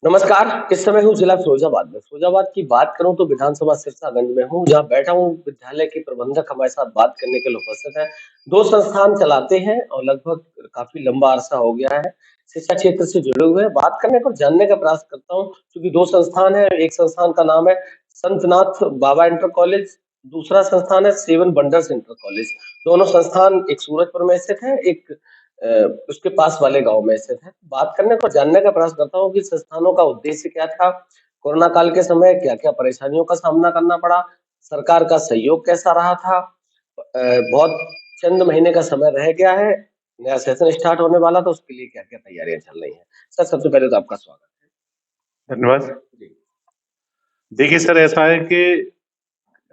नमस्कार, इस समय हूँ जिला फिरोजाबाद में। फिरोजाबाद की बात करूँ तो विधानसभा सिरसागंज में हूँ, जहाँ बैठा हूँ। विद्यालय के प्रबंधक हमारे साथ बात करने के लिए उपस्थित हैं। 2 संस्थान चलाते हैं और लगभग काफ़ी लंबा अरसा हो गया है, शिक्षा क्षेत्र से जुड़े हुए हैं। बात करने को जानने का प्रयास करता हूँ, क्योंकि 2 संस्थान हैं। एक संस्थान का नाम है संतनाथ बाबा इंटर कॉलेज, दूसरा संस्थान है सेवन वंडर्स इंटर कॉलेज। दोनों संस्थान एक सूरजपुर में स्थित है, एक अ, उसके पास वाले गाँव में स्थित है। बात करने को जानने का प्रयास करता हूँ कि संस्थानों का उद्देश्य क्या था? कोरोना काल के समय क्या-क्या परेशानियों का सामना करना पड़ा? सरकार का सहयोग कैसा रहा था? बहुत चंद महीने का समय रह गया है, नया सेशन स्टार्ट होने वाला, तो उसके लिए क्या-क्या तैयारियाँ चल रही हैं? सर, सबसे पहले तो आपका स्वागत धन्यवाद। है। जी। देखिए सर, ऐसा है कि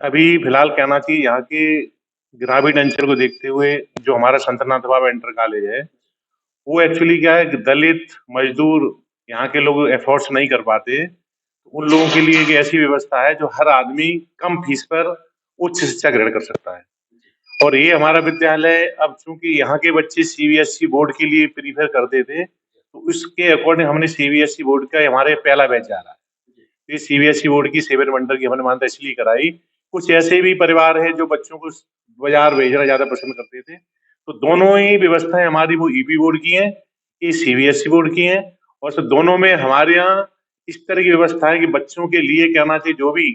अभी फिलहाल कहना चाहिए यहाँ के ग्रामीण अंचल को देखते हुए जो हमारा संतनाथ बाबा इंटर कॉलेज है, वो एक्चुअली क्या है कि दलित मजदूर यहाँ के लोग एफोर्ड्स नहीं कर पाते। उन लोगों के लिए एक ऐसी व्यवस्था है जो हर आदमी कम फीस पर उच्च शिक्षा ग्रहण कर सकता है। और ये हमारा विद्यालय अब चूंकि यहाँ के बच्चे सीबीएसई बोर्ड के लिए प्रीफर करते थे, तो उसके अकॉर्डिंग हमने सीबीएसई बोर्ड का हमारे पहला बैच जा रहा है। ये सीबीएसई बोर्ड की 7 वंडर की हमने मान्यता इसलिए कराई। कुछ ऐसे भी परिवार हैं जो बच्चों को बाजार भेजना ज्यादा पसंद करते थे, तो दोनों ही व्यवस्थाएं हमारी वो ईपी बोर्ड की हैं, ये सीबीएसई बोर्ड की हैं। और सर दोनों में हमारे यहाँ इस तरह की व्यवस्था है कि बच्चों के लिए कहना चाहिए जो भी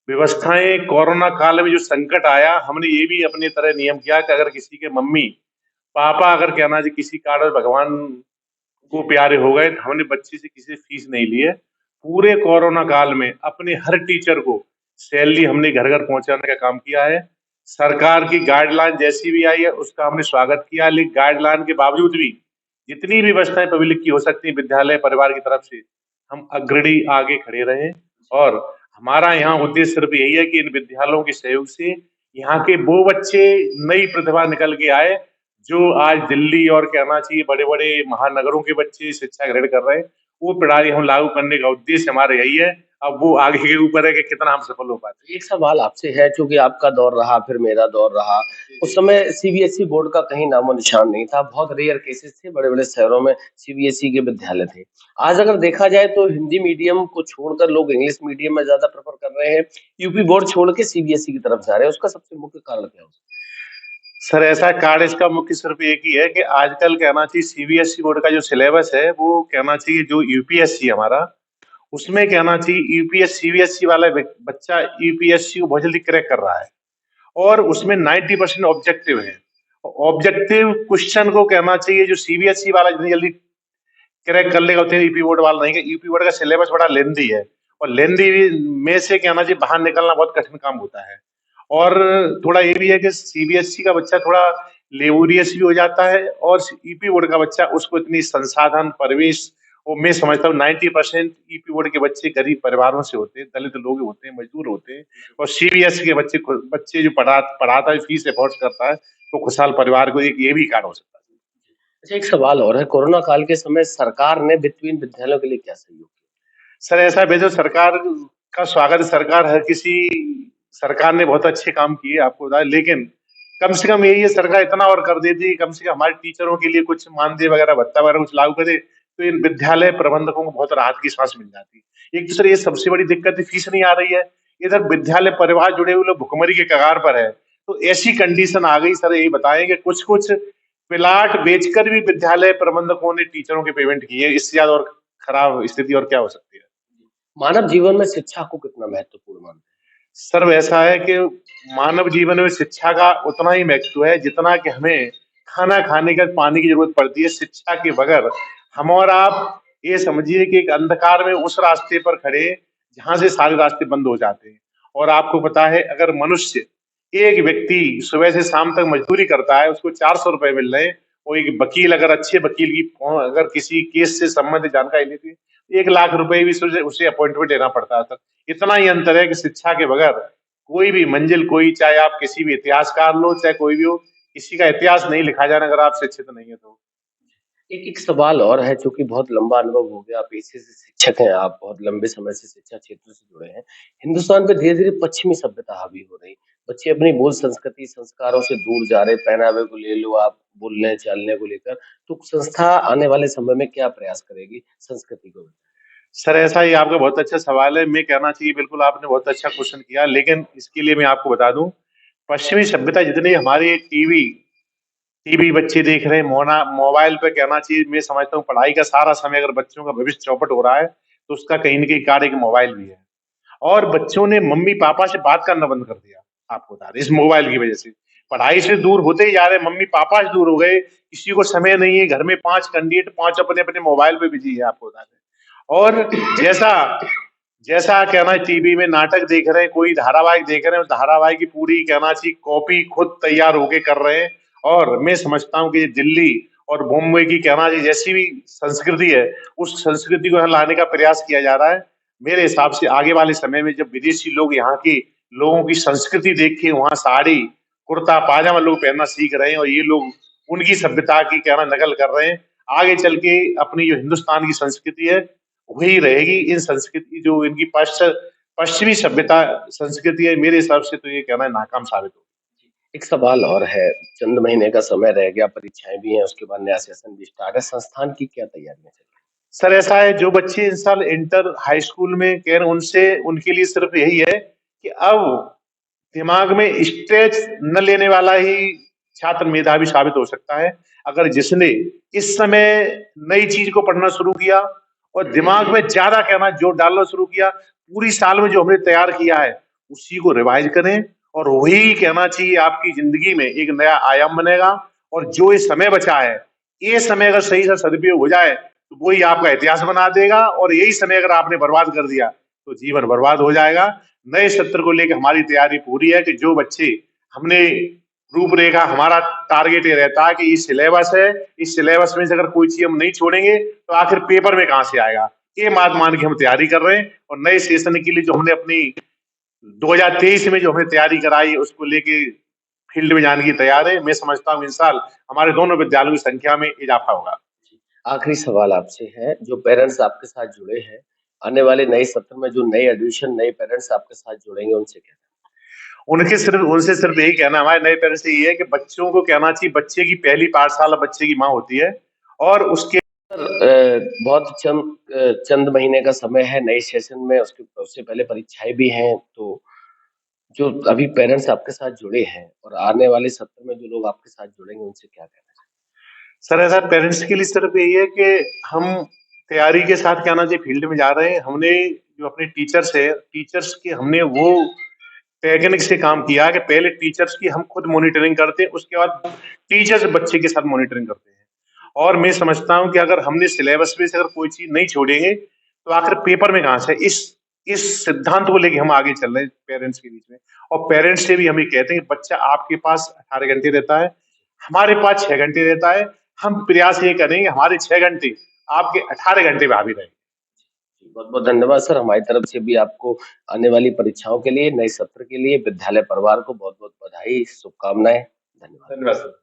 व्यवस्थाएं कोरोना काल में जो संकट आया, हमने ये भी अपने तरह नियम किया कि अगर किसी के मम्मी पापा अगर कहना चाहिए किसी कारण भगवान को प्यारे हो गए, तो हमने बच्चे से किसी से फीस नहीं ली है। पूरे कोरोना काल में अपने हर टीचर को सैलरी हमने घर घर पहुंचाने का काम किया है। सरकार की गाइडलाइन जैसी भी आई है उसका हमने स्वागत किया, लेकिन गाइडलाइन के बावजूद भी जितनी भी व्यवस्थाएं पब्लिक की हो सकती है विद्यालय परिवार की तरफ से, हम अग्रणी आगे खड़े रहे। और हमारा यहाँ उद्देश्य सिर्फ यही है कि इन विद्यालयों के सहयोग से यहाँ के वो बच्चे नई प्रतिभा निकल के आए जो आज दिल्ली और कहना चाहिए बड़े बड़े महानगरों के बच्चे शिक्षा ग्रहण कर रहे हैं। वो पढ़ाई हम लागू करने का उद्देश्य हमारा यही है। अब वो आगे के ऊपर है कि कितना हम सफल हो पाते हैं। एक सवाल आपसे है, चूँकि आपका दौर रहा, फिर मेरा दौर रहा। उस समय सीबीएसई बोर्ड का कहीं नामो-निशान नहीं था। बहुत रेयर केसेज़ थे, बड़े-बड़े शहरों में सीबीएसई के विद्यालय थे। आज अगर देखा जाए तो हिंदी मीडियम को छोड़कर लोग इंग्लिश मीडियम में ज़्यादा प्रेफ़र कर रहे हैं। यूपी बोर्ड छोड़ के सीबीएसई की तरफ जा रहे हैं। उसका सबसे मुख्य कारण क्या हो सकता सर ऐसा कारण इसका मुख्य सिर्फ एक ही है कि आजकल कहना चाहिए सीबीएसई बोर्ड का जो सिलेबस है वो कहना चाहिए जो यूपीएससी हमारा, उसमें कहना चाहिए यूपीएस सीबीएसई वाला बच्चा यूपीएससी को बहुत जल्दी क्रैक कर रहा है। और उसमें 90% ऑब्जेक्टिव है। ऑब्जेक्टिव क्वेश्चन को कहना चाहिए जो सीबीएसई वाला जितनी जल्दी क्रैक कर लेगा उतनी यूपी बोर्ड वाला नहीं। यूपी बोर्ड का सिलेबस बड़ा लेंदी है और लेंदी में से कहना चाहिए बाहर निकलना बहुत कठिन काम होता है। और थोड़ा ये भी है कि सीबीएसई का बच्चा थोड़ा लेबोरियस भी हो जाता है और यूपी बोर्ड का बच्चा उसको इतनी संसाधन परिवेश, और मैं समझता हूँ 90% यूपी बोर्ड के बच्चे गरीब परिवारों से होते हैं, दलित लोग होते हैं, मजदूर होते हैं। और सीबीएसई के बच्चे जो पढ़ाता है फीस अफोर्ड करता है, तो खुशहाल परिवार को एक ये भी कारण हो सकता है। है? अच्छा, एक सवाल और है, कोरोना काल के समय सरकार ने बिटवीन विद्यालयों के लिए क्या सहयोग किया? सर ऐसा बेशक सरकार का स्वागत है। सरकार हर किसी सरकार ने बहुत अच्छे काम किए आपको बताया, लेकिन कम से कम यही है सरकार इतना और कर देती है कम से कम हमारे टीचरों के लिए कुछ मानदेय वगैरह भत्ता वगैरह कुछ लागू करे, तो इन विद्यालय प्रबंधकों को बहुत राहत की सांस मिल जाती है। एक दूसरे ये सबसे बड़ी दिक्कत है फीस नहीं आ रही है। इधर विद्यालय परिवार जुड़े हुए लोग भुखमरी के कगार पर है, तो ऐसी कंडीशन आ गई सर, यही बताएंगे कुछ कुछ प्लाट बेचकर भी विद्यालय प्रबंधकों ने टीचरों के पेमेंट किए। इससे ज्यादा और खराब स्थिति और क्या हो सकती है। मानव जीवन में शिक्षा को कितना महत्वपूर्ण मानते हैं? सर ऐसा है कि मानव जीवन में शिक्षा का उतना ही महत्व है जितना कि हमें खाना खाने का पानी की जरूरत पड़ती है। शिक्षा के बगैर हम और आप ये समझिए कि एक अंधकार में उस रास्ते पर खड़े जहां से सारे रास्ते बंद हो जाते हैं। और आपको पता है अगर मनुष्य एक व्यक्ति सुबह से शाम तक मजदूरी करता है उसको 400 रुपए मिल रहे हैं, और एक वकील अगर अच्छे वकील की अगर किसी केस से संबंधित जानकारी लेती है 1 लाख रुपए भी उसे अपॉइंटमेंट लेना पड़ता है। इतना ही अंतर है कि शिक्षा के बगैर कोई भी मंजिल, कोई चाहे आप किसी भी इतिहासकार लो चाहे कोई भी हो, किसी का इतिहास नहीं लिखा जाना अगर आप शिक्षित नहीं है तो। एक एक सवाल और है, चूँकि बहुत लंबा अनुभव हो गया, पेशे से शिक्षक हैं आप, बहुत लंबे समय से शिक्षा क्षेत्र से जुड़े हैं। हिंदुस्तान पे धीरे-धीरे पश्चिमी सभ्यता हावी हो रही। बच्चे अपनी मूल संस्कृति, संस्कारों से दूर जा रहे, पहनावे को ले लो आप, बोलने-चालने को लेकर। तो संस्था आने वाले समय में क्या प्रयास करेगी संस्कृति को? सर ऐसा ही आपका बहुत अच्छा सवाल है। मैं कहना चाहिए बिल्कुल आपने बहुत अच्छा क्वेश्चन किया, लेकिन इसके लिए मैं आपको बता दूं, पश्चिमी सभ्यता जितनी हमारी टीवी टीवी बच्चे देख रहे हैं, मोबाइल पे कहना चाहिए, मैं समझता हूँ पढ़ाई का सारा समय अगर बच्चों का भविष्य चौपट हो रहा है तो उसका कहीं ना कहीं कार्य एक मोबाइल भी है। और बच्चों ने मम्मी पापा से बात करना बंद कर दिया, आपको बता दें, इस मोबाइल की वजह से पढ़ाई से दूर होते ही जा रहे, मम्मी पापा से दूर हो गए, किसी को समय नहीं है, घर में 5 कैंडिडेट, 5 अपने अपने मोबाइल पे बिजी है, आपको बता दें। और जैसा जैसा कहना टीवी में नाटक देख रहे हैं, कोई धारावाहिक देख रहे हैं, उस धारावाहिक की पूरी कहना चाहिए कॉपी खुद तैयार होके कर रहे हैं। और मैं समझता हूँ कि दिल्ली और बॉम्बे की कहना चाहिए जैसी भी संस्कृति है, उस संस्कृति को यहाँ लाने का प्रयास किया जा रहा है। मेरे हिसाब से आगे वाले समय में जब विदेशी लोग यहाँ की लोगों की संस्कृति देख के वहाँ साड़ी कुर्ता पाजामा लोग पहनना सीख रहे हैं और ये लोग उनकी सभ्यता की कहना नकल कर रहे हैं, आगे चल के अपनी जो हिंदुस्तान की संस्कृति है वही रहेगी। इन संस्कृति जो इनकी पश्चिमी सभ्यता संस्कृति है, मेरे हिसाब से तो ये कहना है नाकाम साबित हो। एक सवाल और है, चंद महीने का समय रह गया, परीक्षाएं भी हैं, उसके बाद नया सेशन भी स्टार्ट है, संस्थान की क्या तैयारियां चल रही सर ऐसा है, जो बच्चे इस साल इंटर हाई स्कूल में कह रहे हैं, उनसे उनके लिए सिर्फ यही है कि अब दिमाग में स्ट्रेच न लेने वाला ही छात्र मेधावी साबित हो सकता है। अगर जिसने इस समय नई चीज को पढ़ना शुरू किया और दिमाग में ज्यादा कहना जोर डालना शुरू किया, पूरी साल में जो हमने तैयार किया है उसी को रिवाइज करें, और वही कहना चाहिए आपकी जिंदगी में एक नया आयाम बनेगा। और जो ये समय बचा है, ये समय अगर सही से सदुपयोग हो जाए तो वही आपका इतिहास बना देगा, और यही समय अगर आपने बर्बाद कर दिया तो जीवन बर्बाद हो जाएगा। नए सत्र को लेकर हमारी तैयारी पूरी है कि जो बच्चे हमने रूपरेखा, हमारा टारगेट ये रहता है कि ये सिलेबस है, इस सिलेबस में से अगर कोई चीज हम नहीं छोड़ेंगे तो आखिर पेपर में कहां से आएगा, ये बात मान के हम तैयारी कर रहे हैं। और नए सेशन के लिए जो हमने अपनी 2023 में जो हमने तैयारी कराई उसको लेके फील्ड में जाने की तैयार है। मैं समझता हूँ इस साल हमारे दोनों विद्यालयों की संख्या में इजाफा होगा। है? आखिरी सवाल आपसे है, जो पेरेंट्स आपके साथ जुड़े हैं, आने वाले नए सत्र में जो नए एडमिशन नए पेरेंट्स आपके साथ जुड़ेंगे, उनसे क्या उनसे सिर्फ यही कहना हमारे नए पेरेंट्स से ये है कि बच्चों को कहना चाहिए, बच्चे की पहली पाठशाला बच्चे की माँ होती है, और उसके बहुत चंद महीने का समय है नए सेशन में, उससे पहले परीक्षाएं भी हैं, तो जो अभी पेरेंट्स आपके साथ जुड़े हैं और आने वाले सत्र में जो लोग आपके साथ जुड़ेंगे, उनसे क्या कहना चाहिए? सर ऐसा पेरेंट्स के लिए सिर्फ यही है कि हम तैयारी के साथ कहना चाहिए फील्ड में जा रहे हैं। हमने जो अपने टीचर्स है, टीचर्स की हमने वो टेक्निक से काम किया कि पहले टीचर्स की हम खुद मॉनिटरिंग करते हैं, उसके बाद टीचर्स बच्चे के साथ मॉनिटरिंग करते हैं। और मैं समझता हूं कि अगर हमने सिलेबस में से अगर कोई चीज नहीं छोड़ेंगे तो आखिर पेपर में कहां से, इस सिद्धांत को लेके हम आगे चल रहे हैं पेरेंट्स के बीच में। और पेरेंट्स से भी हम ये कहते हैं कि बच्चा आपके पास 18 घंटे रहता है, हमारे पास 6 घंटे रहता है, हम प्रयास ये करेंगे हमारे 6 घंटे आपके 18 घंटे में हावी रहे। बहुत-बहुत धन्यवाद सर, हमारी तरफ से भी आपको आने वाली परीक्षाओं के लिए, नए सत्र के लिए, विद्यालय परिवार को बहुत-बहुत बधाई, शुभकामनाएँ। धन्यवाद। धन्यवाद सर।